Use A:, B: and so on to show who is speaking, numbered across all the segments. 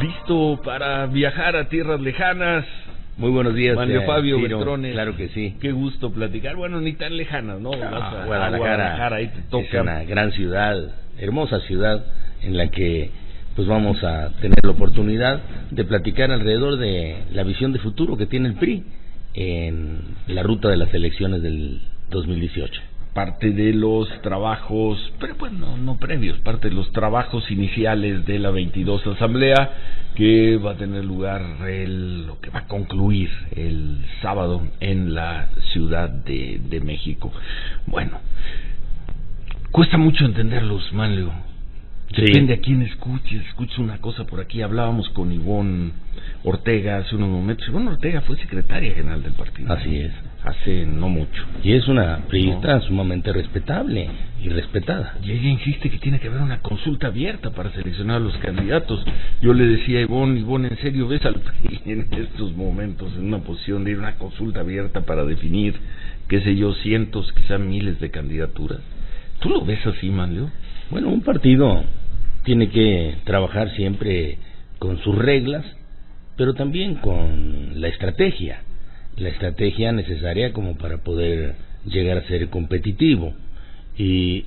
A: ¿Listo para viajar a tierras lejanas?
B: Muy buenos días,
A: Manlio Fabio
B: Ciro,
A: Beltrones.
B: Claro que sí.
A: Qué gusto platicar. Bueno, ni tan lejanas, ¿no? Vas a
B: Guadalajara,
A: ahí te toca.
B: es una gran ciudad, hermosa ciudad, en la que pues vamos a tener la oportunidad de platicar alrededor de la visión de futuro que tiene el PRI en la ruta de las elecciones del 2018.
A: Parte de los trabajos, pero bueno, no previos, parte de los trabajos iniciales de la 22 Asamblea que va a tener lugar lo que va a concluir el sábado en la Ciudad de México. Bueno, cuesta mucho entenderlos, Manlio. Depende a quién escuches una cosa por aquí. Hablábamos con Ivonne Ortega hace unos momentos. Ivonne Ortega fue secretaria general del partido.
B: Así es.
A: Hace no mucho.
B: Y es una priista sumamente respetable y respetada.
A: Y ella insiste que tiene que haber una consulta abierta para seleccionar a los candidatos. Yo le decía a Ivonne, ¿en serio ves al PRI en estos momentos en una posición de ir a una consulta abierta para definir, qué sé yo, cientos, quizá miles de candidaturas? ¿Tú lo ves así, Manlio?
B: Bueno, un partido tiene que trabajar siempre con sus reglas, pero también con la estrategia necesaria como para poder llegar a ser competitivo. Y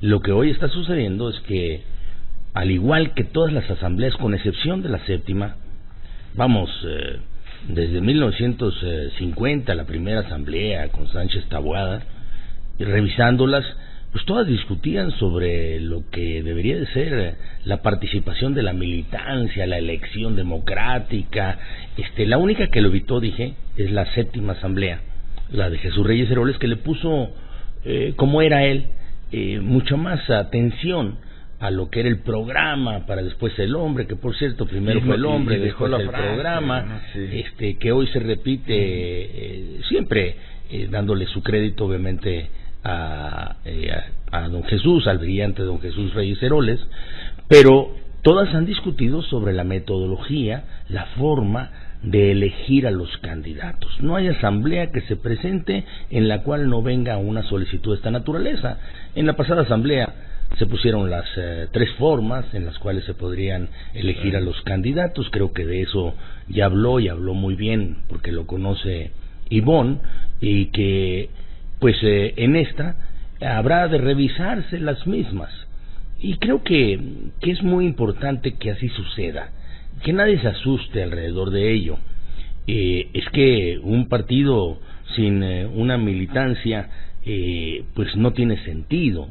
B: lo que hoy está sucediendo es que, al igual que todas las asambleas, con excepción de la séptima, desde 1950, la primera asamblea con Sánchez Taboada, y revisándolas, pues todas discutían sobre lo que debería de ser la participación de la militancia, la elección democrática. La única que lo evitó, dije, es la séptima asamblea, la de Jesús Reyes Heroles, que le puso, como era él, mucha más atención a lo que era el programa, para después el hombre, que por cierto primero fue el hombre, después el programa, que hoy se repite siempre, dándole su crédito obviamente a don Jesús, al brillante don Jesús Reyes Heroles, pero todas han discutido sobre la metodología, la forma de elegir a los candidatos. No hay asamblea que se presente en la cual no venga una solicitud de esta naturaleza. En la pasada asamblea se pusieron las tres formas en las cuales se podrían elegir a los candidatos. Creo que de eso ya habló, y habló muy bien, porque lo conoce Ivonne, y que pues en esta habrá de revisarse las mismas. Y creo que es muy importante que así suceda, que nadie se asuste alrededor de ello. Es que un partido sin una militancia pues no tiene sentido,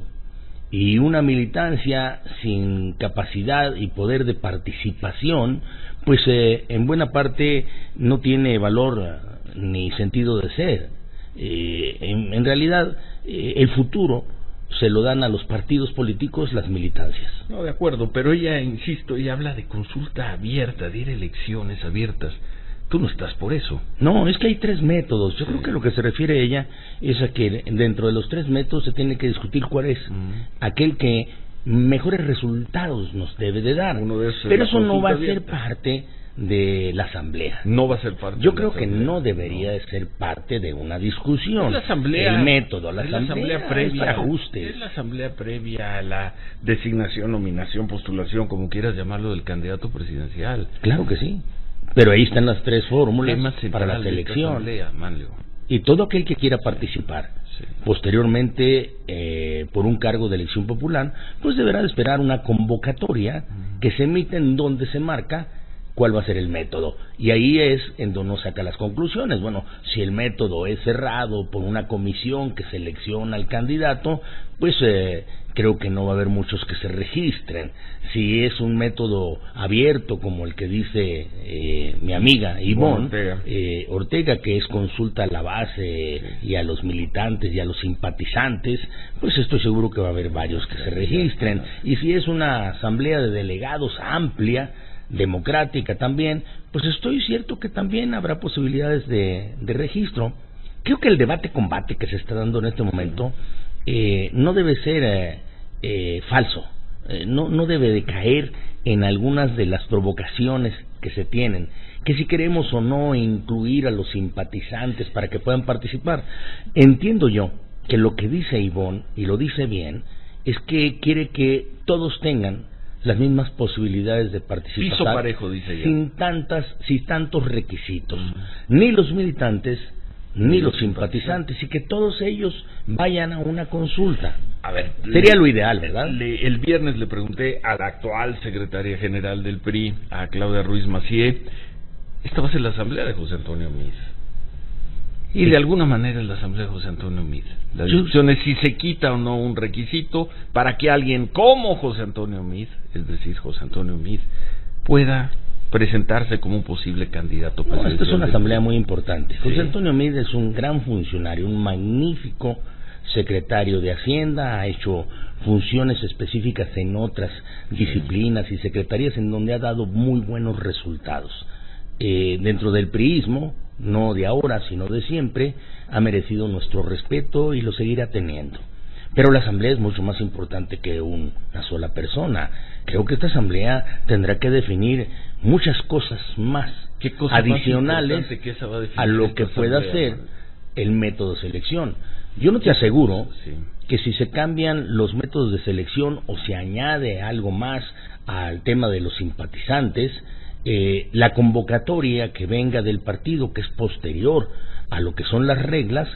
B: y una militancia sin capacidad y poder de participación pues en buena parte no tiene valor ni sentido de ser. En realidad el futuro se lo dan a los partidos políticos las militancias.
A: No, de acuerdo, pero ella, insisto, ella habla de consulta abierta, de ir a elecciones abiertas. Tú no estás por eso.
B: No, es que hay tres métodos. Yo creo que lo que se refiere ella es a que dentro de los tres métodos se tiene que discutir cuál es aquel que mejores resultados nos debe de dar. Pero eso no va a ser parte de la asamblea.
A: No va a ser parte.
B: Yo creo que no debería de ser parte de una discusión.
A: Es la asamblea,
B: el método, la asamblea
A: previa,
B: es ajustes.
A: Es la asamblea previa a la designación, nominación, postulación, como quieras llamarlo, del candidato presidencial.
B: Claro que sí. Pero ahí están las tres fórmulas para la selección.
A: Asamblea,
B: y todo aquel que quiera participar posteriormente por un cargo de elección popular, pues deberá de esperar una convocatoria que se emite, en donde se marca cuál va a ser el método, y ahí es en donde uno saca las conclusiones. Bueno, si el método es cerrado por una comisión que selecciona al candidato, pues creo que no va a haber muchos que se registren. Si es un método abierto, como el que dice mi amiga Ivonne Ortega, que es consulta a la base y a los militantes y a los simpatizantes, pues estoy seguro que va a haber varios que se registren. Y si es una asamblea de delegados amplia, democrática también, pues estoy cierto que también habrá posibilidades de registro. Creo que el debate-combate que se está dando en este momento no debe ser falso, no debe de caer en algunas de las provocaciones que se tienen, que si queremos o no incluir a los simpatizantes para que puedan participar. Entiendo yo que lo que dice Ivonne, y lo dice bien, es que quiere que todos tengan las mismas posibilidades de participar.
A: Piso parejo, dice ella.
B: Sin tantos requisitos. Ni los militantes, ni los simpatizantes, y que todos ellos vayan a una consulta.
A: A ver,
B: sería lo ideal, ¿verdad?
A: El viernes le pregunté a la actual secretaria general del PRI, a Claudia Ruiz Massieu, esta va a ser la asamblea de José Antonio Meade. Y de alguna manera es la asamblea de José Antonio Meade. La discusión es si se quita o no un requisito para que alguien como José Antonio Meade, es decir, José Antonio Meade, pueda presentarse como un posible candidato presidencial.
B: Esta es una asamblea muy importante. José Antonio Meade es un gran funcionario, un magnífico secretario de Hacienda, ha hecho funciones específicas en otras disciplinas y secretarías en donde ha dado muy buenos resultados. Dentro del priismo, no de ahora, sino de siempre, ha merecido nuestro respeto y lo seguirá teniendo. Pero la asamblea es mucho más importante que una sola persona. Creo que esta asamblea tendrá que definir muchas cosas más adicionales a lo que pueda ser el método de selección. Yo no te aseguro que si se cambian los métodos de selección o se añade algo más al tema de los simpatizantes, la convocatoria que venga del partido, que es posterior a lo que son las reglas,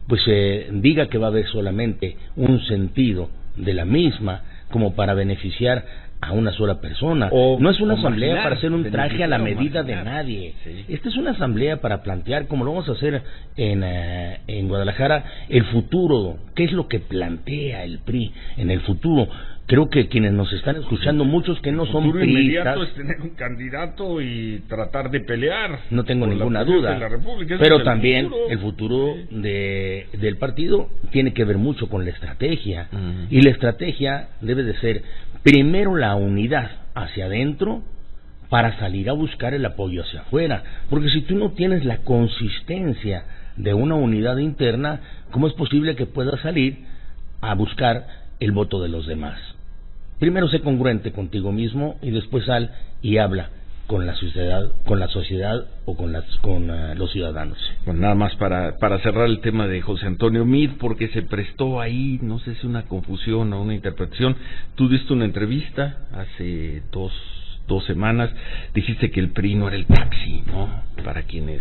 B: pues diga que va a haber solamente un sentido de la misma como para beneficiar a una sola persona. No es una asamblea para hacer un traje a la medida de nadie. Esta es una asamblea para plantear, como lo vamos a hacer en Guadalajara, el futuro. ¿Qué es lo que plantea el PRI en el futuro? Creo que quienes nos están escuchando, muchos que no son priistas,
A: inmediato es tener un candidato y tratar de pelear.
B: No tengo ninguna duda. Pero también el futuro del partido tiene que ver mucho con la estrategia. Y la estrategia debe de ser primero la unidad hacia adentro para salir a buscar el apoyo hacia afuera. Porque si tú no tienes la consistencia de una unidad interna, ¿cómo es posible que puedas salir a buscar el voto de los demás? Primero sé congruente contigo mismo y después sal y habla con la sociedad o con los ciudadanos.
A: Pues nada más para cerrar el tema de José Antonio Meade, porque se prestó ahí, no sé si una confusión o una interpretación. Tú diste una entrevista hace dos semanas, dijiste que el PRI no era el taxi, ¿no? Para quienes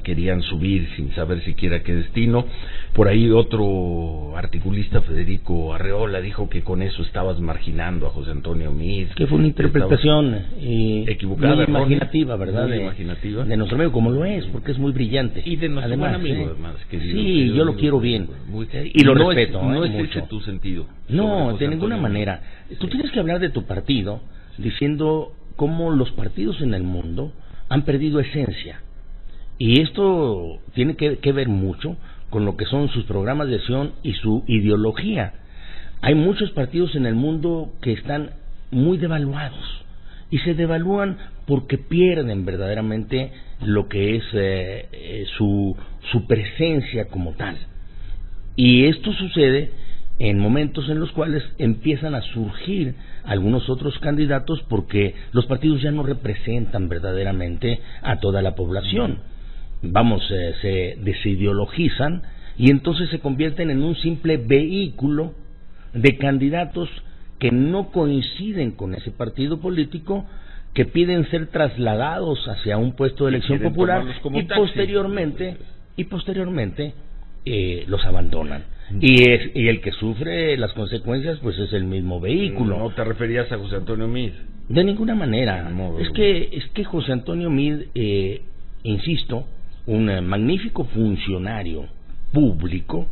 A: querían subir sin saber siquiera qué destino. Por ahí otro articulista, Federico Arreola, dijo que con eso estabas marginando a José Antonio Meade.
B: Que fue una interpretación
A: equivocada,
B: muy imaginativa, ¿verdad?
A: Muy imaginativa.
B: De nuestro amigo, como lo es, porque es muy brillante.
A: Y de nuestro buen amigo, además.
B: Sí, yo lo quiero bien. Y lo respeto.
A: No es
B: mucho.
A: ese tu sentido.
B: No, de ninguna manera. Tú tienes que hablar de tu partido diciendo cómo los partidos en el mundo han perdido esencia. Y esto tiene que ver mucho con lo que son sus programas de acción y su ideología. Hay muchos partidos en el mundo que están muy devaluados y se devalúan porque pierden verdaderamente lo que es su presencia como tal. Y esto sucede en momentos en los cuales empiezan a surgir algunos otros candidatos porque los partidos ya no representan verdaderamente a toda la población. Se desideologizan y entonces se convierten en un simple vehículo de candidatos que no coinciden con ese partido político, que piden ser trasladados hacia un puesto de elección popular y posteriormente los abandonan. Y el que sufre las consecuencias pues es el mismo vehículo.
A: ¿No te referías a José Antonio Meade?
B: De ninguna manera. Es que José Antonio Meade, insisto, un magnífico funcionario público,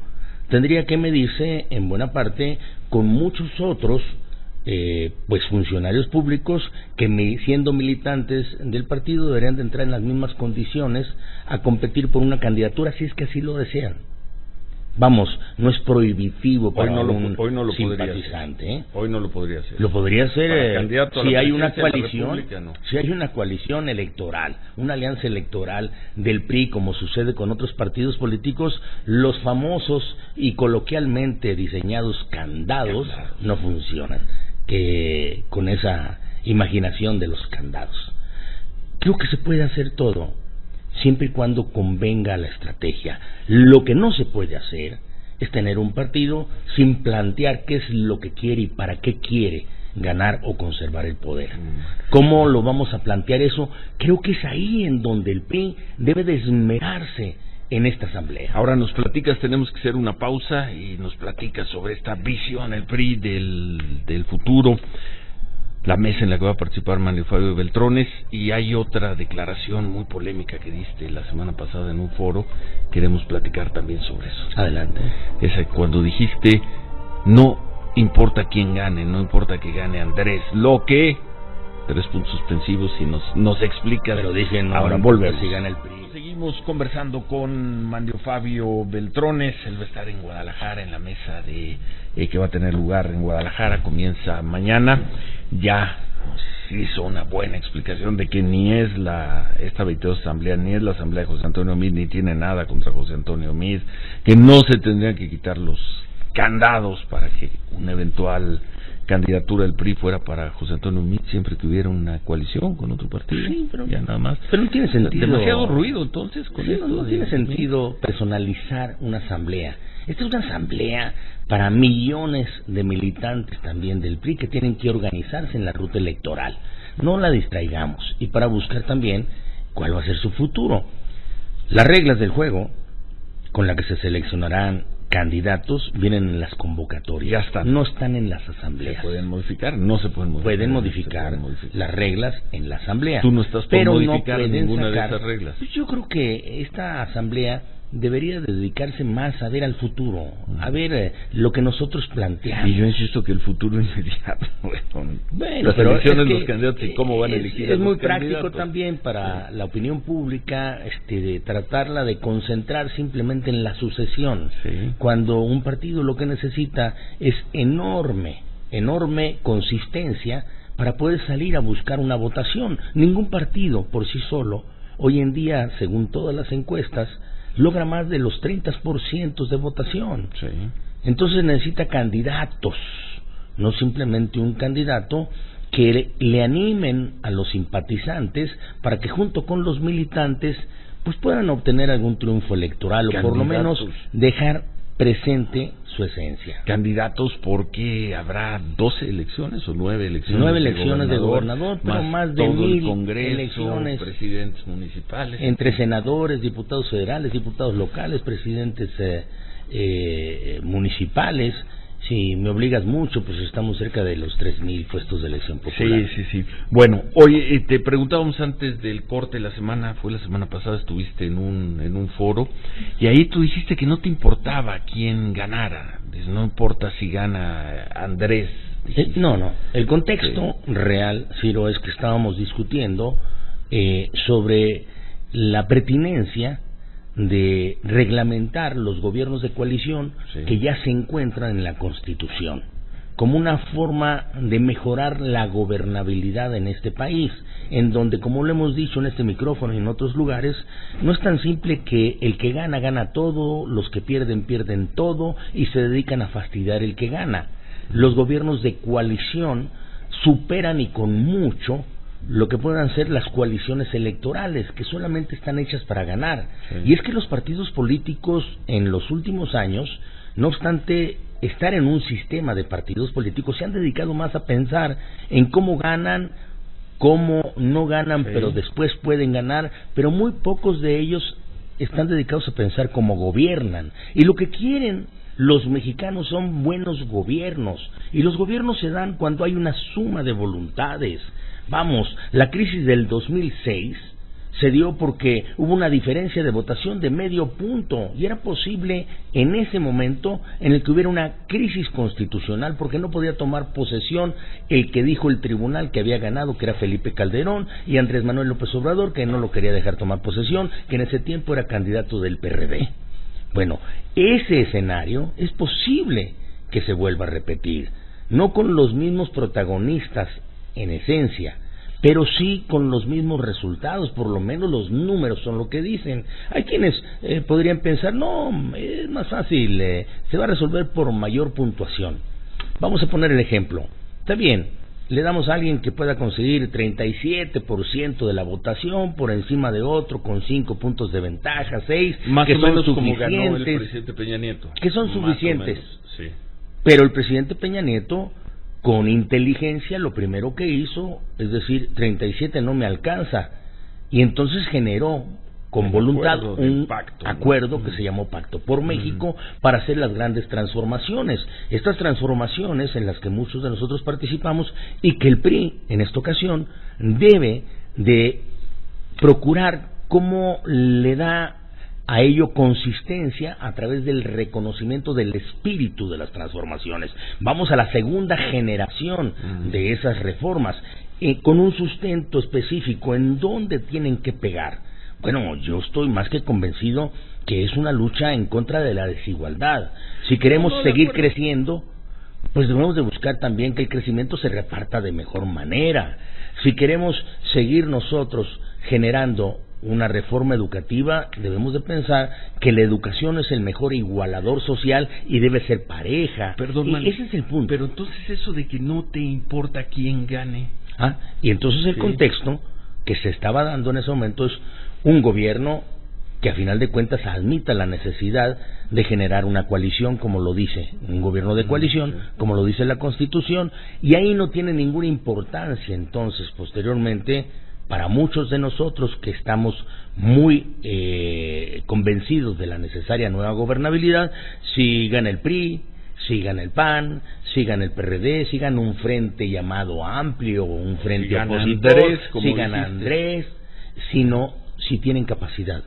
B: tendría que medirse en buena parte con muchos otros pues funcionarios públicos que siendo militantes del partido deberían de entrar en las mismas condiciones a competir por una candidatura si es que así lo desean. No es prohibitivo para
A: hoy no lo
B: simpatizante.
A: Hoy no lo podría hacer.
B: Lo podría hacer si hay una coalición,
A: no.
B: Si hay una coalición electoral, una alianza electoral del PRI, como sucede con otros partidos políticos, los famosos y coloquialmente diseñados candados no funcionan, que con esa imaginación de los candados. Creo que se puede hacer todo, siempre y cuando convenga la estrategia. Lo que no se puede hacer es tener un partido sin plantear qué es lo que quiere y para qué quiere ganar o conservar el poder. ¿Cómo lo vamos a plantear eso? Creo que es ahí en donde el PRI debe de esmerarse en esta asamblea.
A: Ahora nos platicas, tenemos que hacer una pausa y nos platicas sobre esta visión, el PRI del futuro, la mesa en la que va a participar Mario Fabio Beltrones, y hay otra declaración muy polémica que diste la semana pasada en un foro, queremos platicar también sobre eso.
B: Adelante.
A: Esa, cuando dijiste, no importa quién gane, no importa que gane Andrés, lo que, 3 puntos suspensivos, y nos explica.
B: Pero dije, no,
A: ahora volvemos.
B: Si gana el PRI.
A: Seguimos conversando con Mario Fabio Beltrones. Él va a estar en Guadalajara en la mesa de que va a tener lugar en Guadalajara, comienza mañana. Ya hizo una buena explicación de que ni es esta 22 asamblea, ni es la asamblea de José Antonio Meade, ni tiene nada contra José Antonio Meade, que no se tendrían que quitar los candados para que una eventual candidatura del PRI fuera para José Antonio Meade siempre que hubiera una coalición con otro partido.
B: Sí, pero
A: ya nada más.
B: Pero no tiene sentido.
A: Demasiado ruido entonces con esto.
B: No tiene sentido personalizar una asamblea. Esta es una asamblea para millones de militantes también del PRI que tienen que organizarse en la ruta electoral. No la distraigamos, y para buscar también cuál va a ser su futuro. Las reglas del juego con las que se seleccionarán candidatos vienen en las convocatorias.
A: Ya están.
B: No están en las asambleas.
A: ¿Se pueden modificar? No se pueden modificar.
B: Pueden modificar las reglas en la asamblea.
A: Tú no estás por modificar
B: no
A: ninguna de esas reglas.
B: Yo creo que esta asamblea debería dedicarse más a ver al futuro, a ver lo que nosotros planteamos.
A: Y yo insisto que el futuro inmediato,
B: bueno,
A: las
B: pero
A: elecciones,
B: es que,
A: los candidatos y cómo van a elegir
B: es
A: a los
B: muy
A: candidatos.
B: práctico también para la opinión pública de tratarla de concentrar simplemente en la sucesión, cuando un partido lo que necesita es enorme consistencia para poder salir a buscar una votación. Ningún partido por sí solo hoy en día, según todas las encuestas, logra más de los 30% de votación.
A: Sí.
B: Entonces necesita candidatos, no simplemente un candidato que le animen a los simpatizantes para que junto con los militantes pues puedan obtener algún triunfo electoral, o por lo menos dejar presente su esencia.
A: Candidatos, porque habrá 12 elecciones o 9 elecciones.
B: 9 elecciones de gobernador, pero más de 1000
A: Congreso,
B: elecciones,
A: presidentes municipales,
B: entre senadores, diputados federales, diputados locales, presidentes municipales. Si me obligas mucho, pues estamos cerca de los 3000 puestos de elección popular.
A: Sí. Bueno, oye, te preguntábamos antes del corte, la semana pasada estuviste en un foro, y ahí tú dijiste que no te importaba quién ganara, no importa si gana Andrés.
B: No, el contexto real, Ciro, es que estábamos discutiendo sobre la pertinencia de reglamentar los gobiernos de coalición que ya se encuentran en la Constitución, como una forma de mejorar la gobernabilidad en este país, en donde, como lo hemos dicho en este micrófono y en otros lugares, no es tan simple que el que gana, gana todo, los que pierden, pierden todo, y se dedican a fastidiar el que gana. Los gobiernos de coalición superan, y con mucho, lo que puedan ser las coaliciones electorales, que solamente están hechas para ganar. Y es que los partidos políticos en los últimos años, no obstante estar en un sistema de partidos políticos, se han dedicado más a pensar en cómo ganan, cómo no ganan, pero después pueden ganar, pero muy pocos de ellos están dedicados a pensar cómo gobiernan. Y lo que quieren los mexicanos son buenos gobiernos, y los gobiernos se dan cuando hay una suma de voluntades. Vamos, la crisis del 2006 se dio porque hubo una diferencia de votación de medio punto, y era posible en ese momento en el que hubiera una crisis constitucional, porque no podía tomar posesión el que dijo el tribunal que había ganado, que era Felipe Calderón, y Andrés Manuel López Obrador, que no lo quería dejar tomar posesión, que en ese tiempo era candidato del PRD. Bueno, ese escenario es posible que se vuelva a repetir, no con los mismos protagonistas en esencia, pero sí con los mismos resultados. Por lo menos los números son lo que dicen. Hay quienes podrían pensar, no, es más fácil, se va a resolver por mayor puntuación. Vamos a poner el ejemplo. Está bien, le damos a alguien que pueda conseguir 37% de la votación por encima de otro con 5 puntos de ventaja, 6,
A: más
B: que
A: o
B: son
A: menos
B: suficientes,
A: como ganó el presidente Peña Nieto,
B: que son suficientes.
A: Sí.
B: Pero el presidente Peña Nieto con inteligencia, lo primero que hizo es decir, 37 no me alcanza, y entonces generó con voluntad un acuerdo que se llamó Pacto por México para hacer las grandes transformaciones. Estas transformaciones en las que muchos de nosotros participamos y que el PRI en esta ocasión debe de procurar cómo le da a ello consistencia a través del reconocimiento del espíritu de las transformaciones. Vamos a la segunda generación de esas reformas con un sustento específico en dónde tienen que pegar. Bueno, yo estoy más que convencido que es una lucha en contra de la desigualdad. Si queremos seguir creciendo, pues debemos de buscar también que el crecimiento se reparta de mejor manera. Si queremos seguir nosotros generando una reforma educativa, debemos de pensar que la educación es el mejor igualador social y debe ser pareja.
A: Perdón,
B: y ese es el punto.
A: Pero entonces eso de que no te importa quién gane.
B: Y entonces el contexto que se estaba dando en ese momento es un gobierno que a final de cuentas admita la necesidad de generar una coalición, como lo dice, un gobierno de coalición, como lo dice la Constitución, y ahí no tiene ninguna importancia entonces posteriormente para muchos de nosotros que estamos muy convencidos de la necesaria nueva gobernabilidad, si gana el PRI, si gana el PAN, si gana el PRD, si gana un frente llamado amplio, un frente opositor, si gana Andrés, sino si tienen capacidad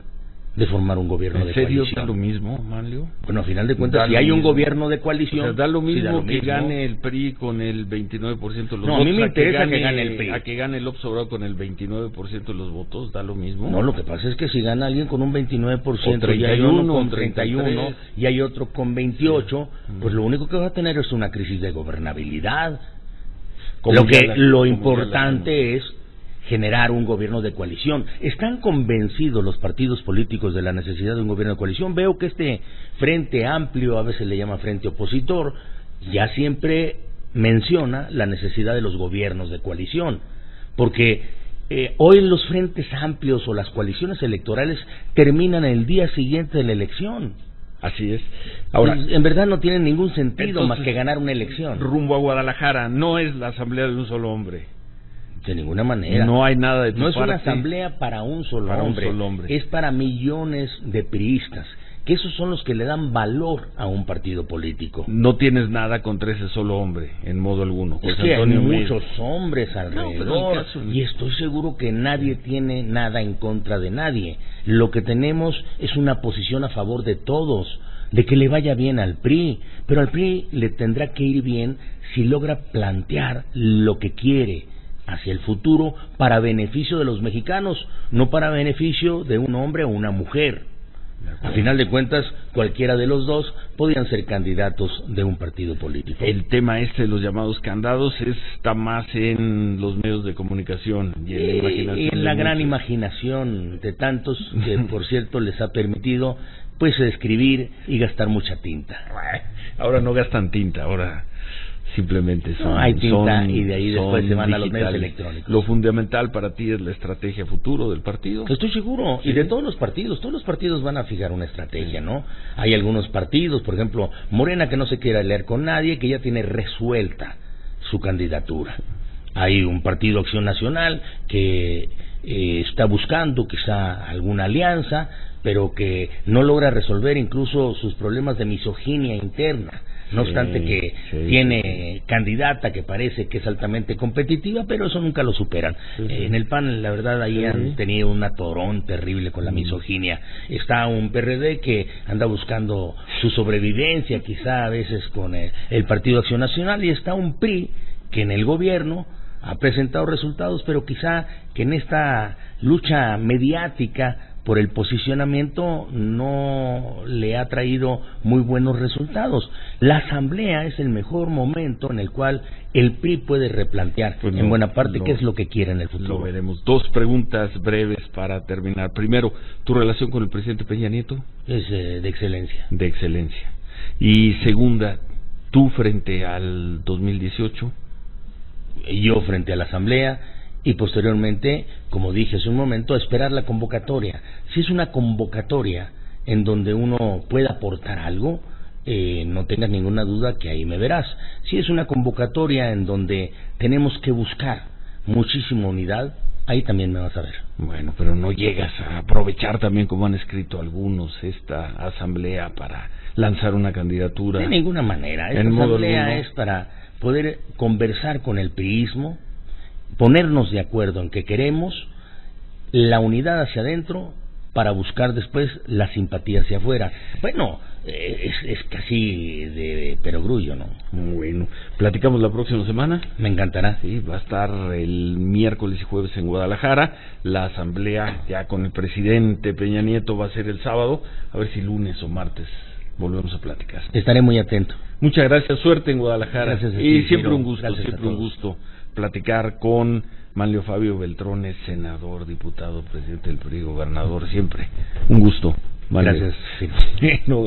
B: de formar un gobierno de coalición. ¿En serio
A: da lo mismo, Manlio?
B: Bueno, a final de cuentas, si hay un gobierno de coalición...
A: O sea, da lo mismo que gane el PRI con el 29% de los votos.
B: No, a mí me interesa que gane el PRI.
A: A que gane López Obrador con el 29% de los votos, da lo mismo.
B: No, lo que pasa es que si gana alguien con un 29%,
A: o 31,
B: y hay uno con
A: 31,
B: 31, y hay otro con 28, pues lo único que va a tener es una crisis de gobernabilidad. Lo importante es generar un gobierno de coalición. ¿Están convencidos los partidos políticos de la necesidad de un gobierno de coalición? Veo que este frente amplio, a veces le llama frente opositor, ya siempre menciona la necesidad de los gobiernos de coalición, porque hoy los frentes amplios o las coaliciones electorales terminan el día siguiente de la elección.
A: Así es. Ahora,
B: pues, en verdad no tiene ningún sentido más que ganar una elección.
A: Rumbo a Guadalajara, no es la asamblea de un solo hombre.
B: De ninguna manera.
A: No hay nada de tu
B: No es
A: parte.
B: Una asamblea para un solo hombre. Es para millones de priistas, que esos son los que le dan valor a un partido político.
A: No tienes nada contra ese solo hombre, en modo alguno.
B: Es que hay muchos hombres alrededor, y estoy seguro que nadie tiene nada en contra de nadie. Lo que tenemos es una posición a favor de todos, de que le vaya bien al PRI, pero al PRI le tendrá que ir bien si logra plantear lo que quiere hacia el futuro para beneficio de los mexicanos, no para beneficio de un hombre o una mujer. A final de cuentas, cualquiera de los dos podían ser candidatos de un partido político.
A: El tema de los llamados candados está más en los medios de comunicación y en la imaginación.
B: En la gran imaginación de tantos que, por cierto, les ha permitido pues escribir y gastar mucha tinta.
A: Ahora no gastan tinta, ahora simplemente
B: hay tinta y de ahí después se van a los medios electrónicos.
A: Lo fundamental para ti es la estrategia futuro del partido.
B: Estoy seguro, y de todos los partidos van a fijar una estrategia, ¿no? Hay algunos partidos, por ejemplo, Morena, que no se quiere aliar con nadie, que ya tiene resuelta su candidatura. Hay un partido Acción Nacional que está buscando quizá alguna alianza, pero que no logra resolver incluso sus problemas de misoginia interna. No obstante que tiene candidata que parece que es altamente competitiva, pero eso nunca lo superan. En el PAN, la verdad, ahí han tenido un atorón terrible con la misoginia. Está un PRD que anda buscando su sobrevivencia, quizá a veces con el Partido Acción Nacional, y está un PRI que en el gobierno ha presentado resultados, pero quizá que en esta lucha mediática por el posicionamiento no le ha traído muy buenos resultados. La asamblea es el mejor momento en el cual el PRI puede replantear en buena parte qué es lo que quiere en el futuro.
A: Lo veremos. Dos preguntas breves para terminar. Primero, ¿tu relación con el presidente Peña Nieto?
B: Es de excelencia.
A: De excelencia. Y segunda, ¿tú frente al 2018?
B: Yo frente a la asamblea. Y posteriormente, como dije hace un momento, esperar la convocatoria. Si es una convocatoria en donde uno pueda aportar algo, no tengas ninguna duda que ahí me verás. Si es una convocatoria en donde tenemos que buscar muchísima unidad, ahí también me vas a ver.
A: Bueno, pero no llegas a aprovechar también, como han escrito algunos, esta asamblea para lanzar una candidatura.
B: De ninguna manera. Esta asamblea es para poder conversar con el priismo, ponernos de acuerdo en que queremos la unidad hacia adentro para buscar después la simpatía hacia afuera. Bueno, es casi de perogrullo, ¿no?
A: Bueno, platicamos la próxima semana.
B: Me encantará.
A: Sí, va a estar el miércoles y jueves en Guadalajara. La asamblea ya con el presidente Peña Nieto va a ser el sábado. A ver si lunes o martes volvemos a platicar.
B: Estaré muy atento.
A: Muchas gracias, suerte en Guadalajara.
B: Gracias a ti,
A: y siempre
B: Ciro.
A: un gusto,
B: Gracias
A: siempre un gusto platicar con Manlio Fabio Beltrones, senador, diputado, presidente del PRI, gobernador, siempre un gusto.
B: Manlio. Gracias.
A: Sí. No,